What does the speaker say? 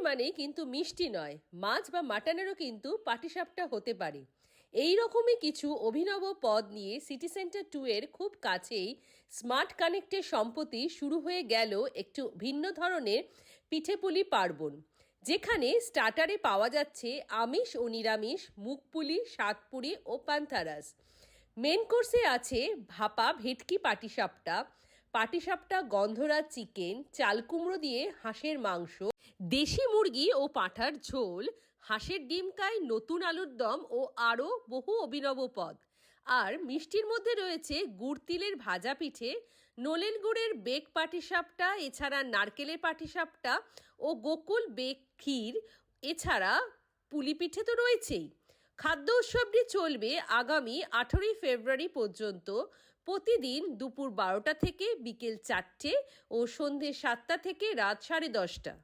মানেই কিন্তু মিষ্টি নয়, মাছ বা মাটনেরও কিন্তু পাটিসাপটা হতে পারে। এই রকমই কিছু অভিনব পদ নিয়ে সিটি সেন্টার 2 এর খুব কাছেই স্মার্ট কানেক্টে সম্প্রতি শুরু হয়ে গেল একটু ভিন্ন ধরনের পিঠেপুলি পার্বণ, যেখানে স্টার্টারে পাওয়া যাচ্ছে আমিষ ও নিরামিষ মুখপুলি, সাতপুরি ও পান্থারাস। মেন কোর্সে আছে ভাপা ভেটকি পাটিসাপটা, পাটিসাপটা গন্ধরাজ চিকেন, চালকুমড়ো দিয়ে হাঁসের মাংস, দেশি মুরগি ও পাঁঠার ঝোল, হাঁসের ডিম কাই, নতুন আলুর দম ও আরও বহু অভিনব পদ। আর মিষ্টির মধ্যে রয়েছে গুড় তিলের ভাজা পিঠে, নলেন গুড়ের বেক পাটিসাপটা, এছাড়া নারকেলের পাটিসাপটা ও গোকুল বেক ক্ষীর, এছাড়া পুলি পিঠে তো রয়েছেই। খাদ্য উৎসবটি চলবে আগামী 18ই ফেব্রুয়ারি পর্যন্ত, প্রতিদিন দুপুর 12টা থেকে বিকেল 4টে ও সন্ধে 7টা থেকে রাত 10:30।